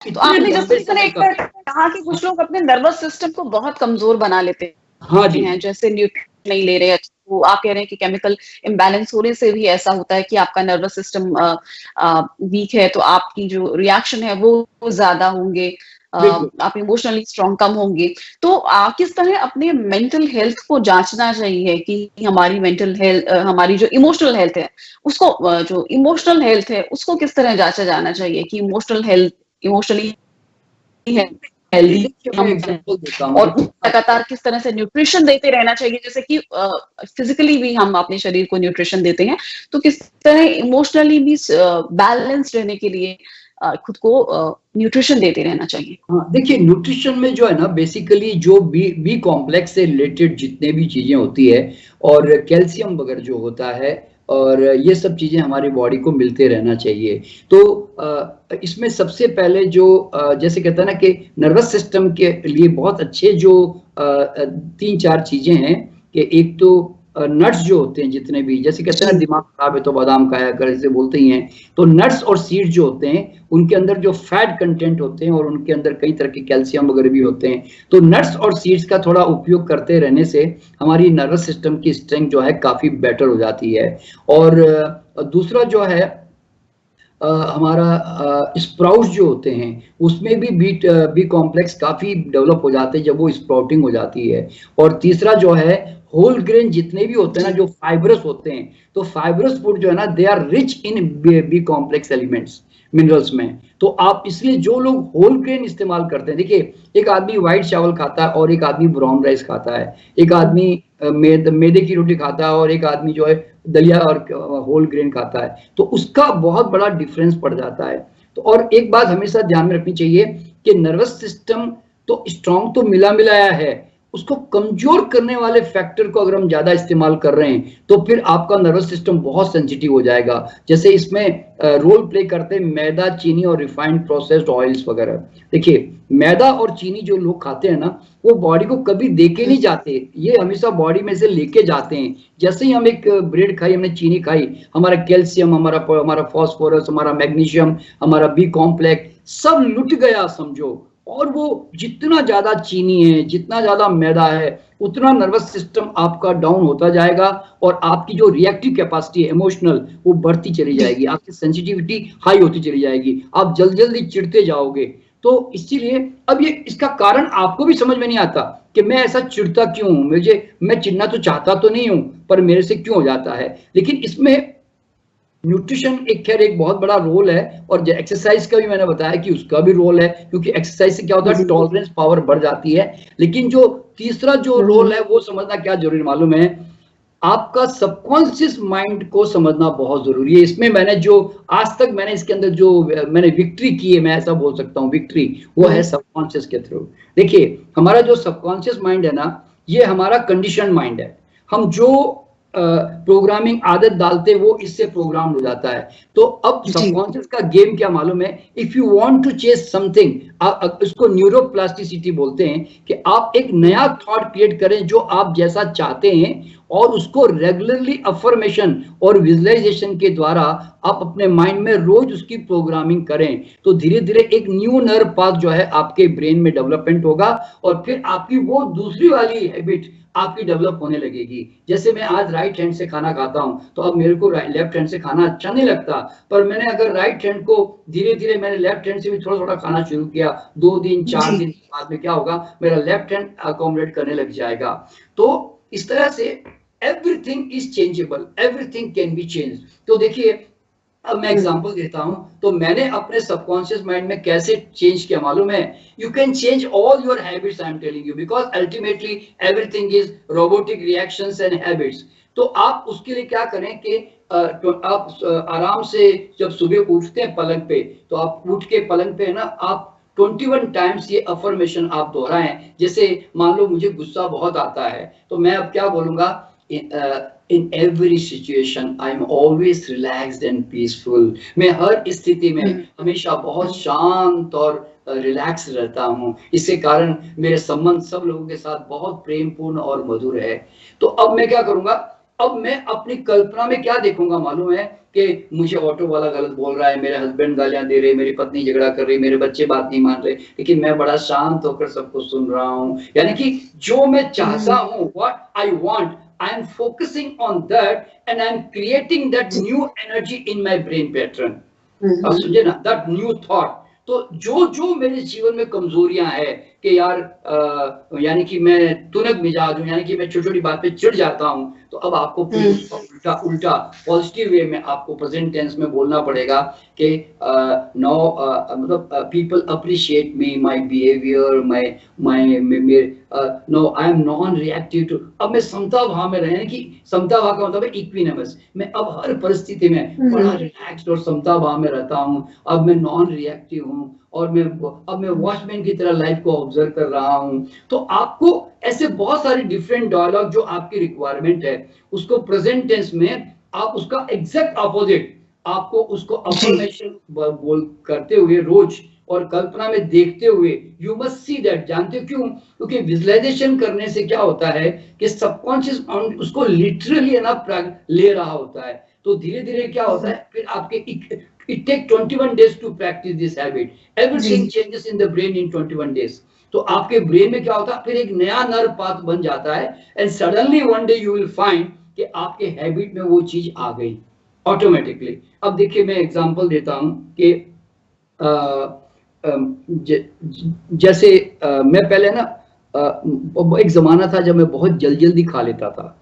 तो इतने आपने लंबे जैसे समय एक का। कहा कि कुछ लोग अपने नर्वस सिस्टम को बहुत कमजोर बना लेते हाँ जी। हैं, जैसे न्यूट्रिशन नहीं ले रहे, तो आप कह रहे हैं कि केमिकल इम्बैलेंस होने से भी ऐसा होता है कि आपका नर्वस सिस्टम वीक है, तो आपकी जो रिएक्शन है वो ज्यादा होंगे, बिल्कुल। आप इमोशनली स्ट्रांग कम होंगे। तो किस तरह अपने मेंटल हेल्थ को जांचना चाहिए कि हमारी मेंटल हेल्थ, हमारी जो इमोशनल हेल्थ है उसको, जो इमोशनल हेल्थ है उसको किस तरह जांचा जाना चाहिए कि इमोशनल हेल्थ, इमोशनली हेल्दी देखिए मैं हम बने, एग्जांपल देता और हूँ। लगातार किस तरह से न्यूट्रिशन देते रहना चाहिए, जैसे कि फिजिकली भी हम अपने शरीर को न्यूट्रिशन देते हैं, तो किस तरह इमोशनली भी बैलेंस रहने के लिए खुद को न्यूट्रिशन देते रहना चाहिए। हाँ, देखिए न्यूट्रिशन में जो है ना बेसिकली जो बी कॉम्प्लेक्स से रिलेटेड जितने भी चीजें होती है और कैल्शियम वगैरह जो होता है, और ये सब चीजें हमारी बॉडी को मिलते रहना चाहिए। तो इसमें सबसे पहले जो जैसे कहता है ना कि नर्वस सिस्टम के लिए बहुत अच्छे जो तीन चार चीजें हैं, कि एक तो नट्स जो होते हैं जितने भी, जैसे कहते हैं ना जी। दिमाग खराब है तो बादाम खाया कर, ऐसे बोलते ही हैं। तो नट्स और सीड्स जो होते हैं उनके अंदर जो फैट कंटेंट होते हैं और उनके अंदर कई तरह के कैल्शियम वगैरह भी होते हैं। तो नट्स और सीड्स का थोड़ा उपयोग करते रहने से हमारी नर्वस सिस्टम की स्ट्रेंथ जो है काफी बेटर हो जाती है। और दूसरा जो है हमारा स्प्राउट्स जो होते हैं उसमें भी बी कॉम्प्लेक्स काफी डेवलप हो जाते हैं जब वो स्प्राउटिंग हो जाती है। और तीसरा जो है होल ग्रेन जितने भी होते हैं ना जी। जो फाइब्रस होते हैं, तो फाइब्रस फूड जो है ना they are rich in B complex elements, minerals में। तो आप इसलिए जो लोग होल ग्रेन इस्तेमाल करते हैं, देखिए एक आदमी व्हाइट चावल खाता है और एक आदमी ब्राउन राइस खाता है, एक आदमी मैदे की रोटी खाता है और एक आदमी जो है दलिया और होल ग्रेन खाता है, तो उसका बहुत बड़ा डिफरेंस पड़ जाता है। तो और एक बात हमेशा ध्यान में रखनी चाहिए कि नर्वस सिस्टम तो स्ट्रांग तो मिला मिलाया है, उसको कमजोर करने वाले फैक्टर को अगर हम ज्यादा इस्तेमाल कर रहे हैं तो फिर आपका नर्वस सिस्टम बहुत सेंसिटिव हो जाएगा। जैसे इसमें रोल प्ले करते हैं मैदा, चीनी और रिफाइंड प्रोसेस्ड ऑयल्स वगैरह। देखिए मैदा और चीनी जो लोग खाते हैं ना वो बॉडी को कभी दे के नहीं जाते, ये हमेशा बॉडी में से लेके जाते हैं। जैसे ही हम एक ब्रेड खाई, हमने चीनी खाई, हमारा कैल्शियम, हमारा हमारा फास्फोरस, हमारा मैग्नीशियम, हमारा बी कॉम्प्लेक्स सब लुट गया समझो। और वो जितना ज्यादा चीनी है, जितना ज्यादा मैदा है, उतना नर्वस सिस्टम आपका डाउन होता जाएगा और आपकी जो रिएक्टिव कैपेसिटी है इमोशनल वो बढ़ती चली जी। जाएगी, आपकी सेंसिटिविटी हाई होती चली जाएगी, आप जल्दी जल्दी चिढ़ते जाओगे। तो इसीलिए अब ये इसका कारण आपको भी समझ में नहीं आता कि मैं ऐसा चिढ़ता क्यों हूं, मैं चिढ़ना तो चाहता तो नहीं हूं पर मेरे से क्यों हो जाता है। लेकिन इसमें न्यूट्रिशन एक खैर एक बहुत बड़ा रोल है, और एक्सरसाइज का भी मैंने बताया कि उसका भी रोल है, क्योंकि एक्सरसाइज से क्या होता है जी। टॉलरेंस पावर बढ़ जाती है। लेकिन जो तीसरा जो रोल है वो समझना क्या जरूरी मालूम है, आपका सबकॉन्शियस माइंड को समझना बहुत जरूरी है। इसमें मैंने जो आज तक मैंने इसके अंदर जो मैंने विक्ट्री की है, मैं ऐसा बोल सकता हूँ विक्ट्री, वो है सबकॉन्शियस के थ्रू। देखिए हमारा जो सबकॉन्शियस माइंड है ना, ये हमारा कंडीशन माइंड है। हम जो प्रोग्रामिंग आदत डालते हैं वो इससे प्रोग्राम हो जाता है। तो अब जी। सबकॉन्शियस का गेम क्या मालूम है, if you want to chase something, इसको न्यूरोप्लास्टिसिटी बोलते हैं, कि आप एक नया थॉट क्रिएट करें जो आप जैसा चाहते हैं और उसको रेगुलरली अफर्मेशन और विजुअलाइजेशन के द्वारा आप अपने माइंड में रोज उसकी प्रोग्रामिंग करें, तो धीरे धीरे एक न्यू नर्व पाथ जो है आपके ब्रेन में डेवलपमेंट होगा और फिर आपकी वो दूसरी वाली हैबिट आपकी डेवलप होने लगेगी। जैसे मैं आज राइट हैंड से खाना खाता हूं तो अब मेरे को लेफ्ट हैंड से खाना अच्छा नहीं लगता, पर मैंने अगर राइट हैंड को धीरे धीरे मैंने लेफ्ट हैंड से भी थोड़ा थोड़ा खाना शुरू किया, 2 दिन 4 दिन बाद में क्या होगा, मेरा लेफ्ट हैंड अकोमोडेट करने लग जाएगा। तो इस तरह से everything is changeable, everything can be change. तो देखिए अब मैं एग्जांपल देता हूं, तो मैंने अपने सबकॉन्शियस माइंड में कैसे चेंज किया मालूम है, you can change all your habits I am telling you, because ultimately everything is robotic reactions and habits. तो आप उसके लिए क्या करें कि तो आप आराम से जब सुबह उठते हैं पलंग पे, तो आप उठ के पलंग पे है ना, आप 21 टाइम्स ये अफर्मेशन आप दोहराएं। जैसे मान लो मुझे गुस्सा बहुत आता है तो मैं अब क्या बोलूंगा, in every situation I am always relaxed and peaceful। मैं हर स्थिति में हमेशा बहुत शांत और रिलैक्स रहता हूँ, इसके कारण मेरे संबंध सब लोगों के साथ बहुत प्रेमपूर्ण और मधुर है। तो अब मैं क्या करूंगा, अब मैं अपनी कल्पना में क्या देखूंगा मालूम है कि मुझे ऑटो वाला गलत बोल रहा है, मेरे हस्बैंड गालियां दे रहे, मेरी पत्नी झगड़ा कर रही, मेरे बच्चे बात नहीं मान रहे, लेकिन मैं बड़ा शांत होकर सबको सुन रहा हूँ। यानी कि जो मैं चाहता हूँ, what I want, I am focusing on that and I am creating that new energy in my brain pattern. अब समझे ना, दैट न्यू थॉट। तो जो जो मेरे जीवन में कमजोरियां है कि यार यानी कि मैं तुनक मिजाज हूं, यानी कि मैं छोटी छोटी बात पे चिढ़ जाता हूं, तो अब आपको फिर उसका उल्टा उल्टा पॉजिटिव वे में आपको प्रेजेंट टेंस में बोलना पड़ेगा कि नो मतलब people appreciate me, my behaviour, my my no I am non reactive to. अब मैं समता भाव में रहने की, समता भाव का मतलब है इक्विनेमस, मैं अब हर परिस्थिति में बड़ा रिलैक्स्ड और समता भाव में रहता हूँ। अब मैं नॉन रिएक्टिव हूँ और अब मैं वॉचमैन की तरह लाइफ को ऑब्जर्व कर रहा हूँ। तो आपको ऐसे बहुत सारे डिफरेंट डायलॉग जो आपकी रिक्वायरमेंट है, उसको प्रेजेंट टेंस में आप उसका एग्जैक्ट अपोजिट आपको उसको अफर्मेशन बोल करते हुए रोज और कल्पना में देखते हुए यू मस्ट सी दैट। जानते हो क्यों? क्योंकि विजुअलाइजेशन करने से क्या होता है कि सबकॉन्शियस माइंड उसको लिटरली है ना ले रहा होता है। तो धीरे धीरे क्या होता है, फिर आपके it take 21 days to practice this habit. Everything changes in the brain in 21 days. तो आपके ब्रेन में क्या होता है, फिर एक नया नर्व पाथ बन जाता है and suddenly one day you will find कि आपके हैबिट में वो चीज आ गई ऑटोमेटिकली। अब देखिए मैं एग्जांपल देता हूं कि जैसे मैं पहले ना एक जमाना था जब मैं बहुत जल्दी जल्दी खा लेता था,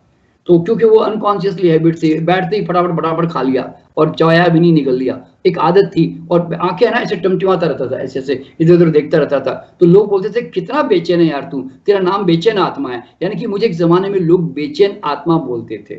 तो क्योंकि वो अनकॉन्शियसली हैबिट थी, बैठते ही फटाफट फटाफट खा लिया और चबाया भी नहीं, निकल लिया, एक आदत थी। और आंखें ना ऐसे टमटमाता रहता था, ऐसे ऐसे इधर उधर देखता रहता था। तो लोग बोलते थे कितना बेचैन है यार तू, तेरा नाम बेचैन आत्मा है। यानी कि मुझे एक जमाने में लोग बेचैन आत्मा बोलते थे।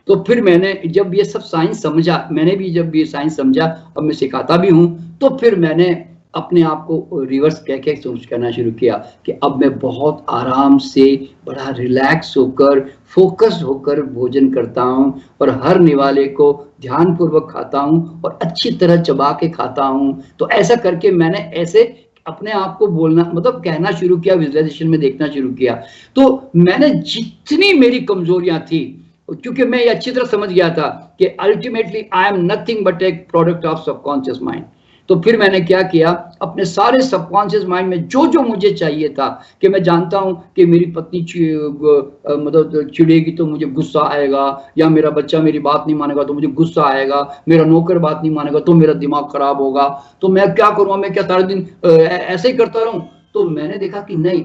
तो फिर मैंने जब ये सब साइंस समझा, मैंने भी जब ये साइंस समझा, अब मैं सिखाता भी हूँ, तो फिर मैंने अपने आप को रिवर्स कह के सोच करना शुरू किया कि अब मैं बहुत आराम से बड़ा रिलैक्स होकर फोकस होकर भोजन करता हूँ और हर निवाले को ध्यान पूर्वक खाता हूँ और अच्छी तरह चबा के खाता हूँ। तो ऐसा करके मैंने ऐसे अपने आप को बोलना मतलब कहना शुरू किया, विजुअलाइजेशन में देखना शुरू किया। तो मैंने जितनी मेरी कमजोरियां थी, क्योंकि मैं ये अच्छी तरह समझ गया था कि ultimately I am nothing but A product of subconscious mind. तो फिर मैंने क्या किया, अपने सारे सबकॉन्शियस माइंड में जो जो मुझे चाहिए था कि मैं जानता हूं कि मेरी पत्नी मतलब चिड़ेगी तो मुझे गुस्सा आएगा, या मेरा बच्चा मेरी बात नहीं मानेगा तो मुझे गुस्सा आएगा, मेरा नौकर बात नहीं मानेगा तो मेरा दिमाग खराब होगा, तो मैं क्या करूंगा, मैं क्या सारा दिन ऐसे ही करता रहूं। तो मैंने देखा कि नहीं,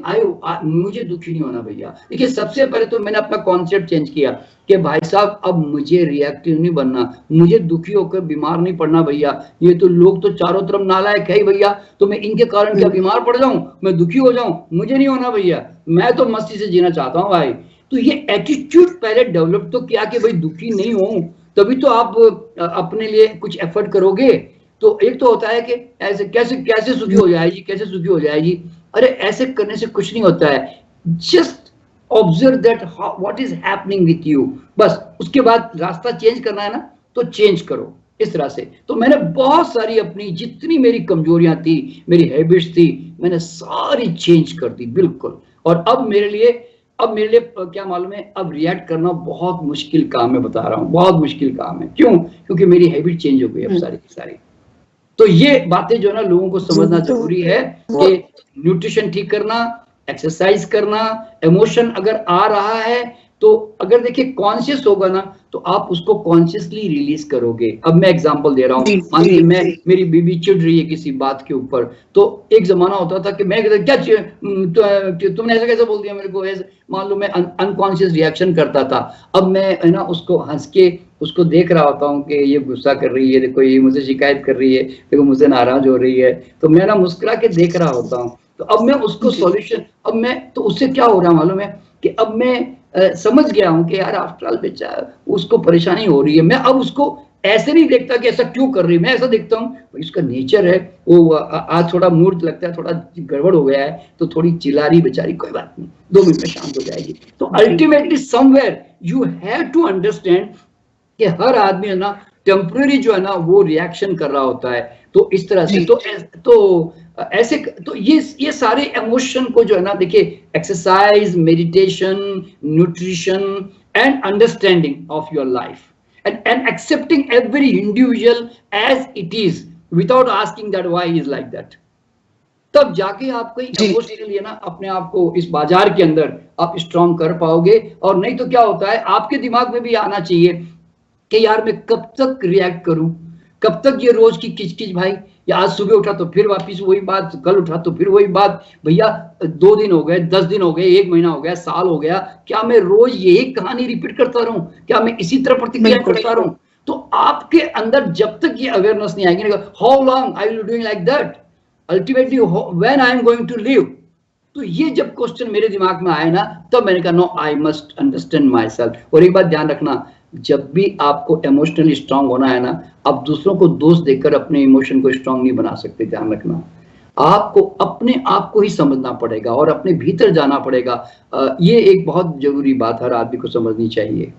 मुझे दुखी नहीं होना भैया। देखिए सबसे पहले तो मैंने अपना कॉन्सेप्ट चेंज किया कि भाई साहब अब मुझे रिएक्टिव नहीं बनना, मुझे दुखी होकर बीमार नहीं पड़ना भैया। ये तो लोग तो चारों तरफ नालायक है ही भैया, तो मैं इनके कारण क्या बीमार पड़ जाऊं, मैं दुखी हो जाऊं, मुझे नहीं होना भैया, मैं तो मस्ती से जीना चाहता हूं भाई। तो ये एटीट्यूड पहले डेवलप तो किया कि भाई दुखी नहीं हो, तभी तो आप अपने लिए कुछ एफर्ट करोगे। तो एक तो होता है कि ऐसे कैसे कैसे सुखी हो जाएगी, कैसे सुखी हो जाएगी, अरे ऐसे करने से कुछ नहीं होता है। Just observe that what is happening with you, बस उसके बाद रास्ता चेंज करना है ना तो चेंज करो इस तरह से। तो मैंने बहुत सारी अपनी जितनी मेरी कमजोरियां थी, मेरी हैबिट्स थी, मैंने सारी चेंज कर दी बिल्कुल। और अब मेरे लिए क्या मालूम है, अब रिएक्ट करना बहुत मुश्किल काम है, बता रहा हूँ बहुत मुश्किल काम है। क्यों? क्योंकि मेरी हैबिट चेंज हो गई अब सारी की सारी। तो ये बातें जो है ना लोगों को समझना जरूरी है कि न्यूट्रिशन ठीक करना, एक्सरसाइज करना, इमोशन अगर आ रहा है तो अगर देखिए कॉन्शियस होगा ना तो आप उसको कॉन्शियसली रिलीज करोगे। अब मैं एग्जांपल दे रहा हूँ, मान लीजिए मैं मेरी बीवी चिढ़ रही है किसी बात के ऊपर, तो एक जमाना होता था कि मैं क्या तुमने ऐसा कैसे बोल दिया मेरे को, ऐसे मान लो मैं अनकॉन्शियस रिएक्शन करता था। अब मैं है ना उसको हंस के उसको देख रहा होता हूँ कि ये गुस्सा कर रही है, देखो ये मुझे शिकायत कर रही है, देखो मुझसे नाराज हो रही है, तो मैं ना मुस्कुरा के देख रहा होता हूँ। तो अब मैं उसको सॉल्यूशन, अब मैं तो उससे क्या हो रहा है मालूम है कि अब मैं समझ गया हूँ कि यार आफ्टर ऑल बेचारा उसको परेशानी हो रही है। मैं अब उसको ऐसे नहीं देखता कि ऐसा क्यों कर रही है, मैं ऐसा देखता हूँ इसका नेचर है, वो आज थोड़ा मूड लगता है, थोड़ा गड़बड़ हो गया है तो थोड़ी चिल्ला रही बेचारी, कोई बात नहीं 2 मिनट में शांत हो जाएगी। तो ultimately somewhere you have to understand कि हर आदमी है ना टेम्पररी जो है ना वो रिएक्शन कर रहा होता है। तो इस तरह से तो ऐसे तो ये सारे इमोशन को जो है ना देखिए exercise, meditation, nutrition and understanding of your life, and accepting every individual as it is without asking that why he is like that. तब जाके आप कोई इमोशनली ना अपने आप को इस बाजार के अंदर आप स्ट्रांग कर पाओगे। और नहीं तो क्या होता है, आपके दिमाग में भी आना चाहिए कि यार मैं कब तक रिएक्ट करूं, कब तक ये रोज की किचकिच भाई, या आज सुबह उठा तो फिर वापिस वही बात, कल उठा तो फिर वही बात। भैया 2 दिन हो गए, 10 दिन हो गए, 1 महीना हो गया, साल हो गया, क्या मैं रोज यही कहानी रिपीट करता रहूं? क्या मैं इसी तरह प्रतिक्रिया करता रहूं? तो आपके अंदर जब तक ये अवेयरनेस नहीं आएगी, how long I will doing like that, ultimately when I am going to live. तो ये जब क्वेश्चन मेरे दिमाग में आए ना, तब मैंने कहा no, I must understand myself. और एक बात ध्यान रखना, जब भी आपको इमोशनली स्ट्रांग होना है ना, आप दूसरों को दोष देकर अपने इमोशन को स्ट्रांग नहीं बना सकते। ध्यान रखना, आपको अपने आप को ही समझना पड़ेगा और अपने भीतर जाना पड़ेगा। ये एक बहुत जरूरी बात हर आदमी को समझनी चाहिए।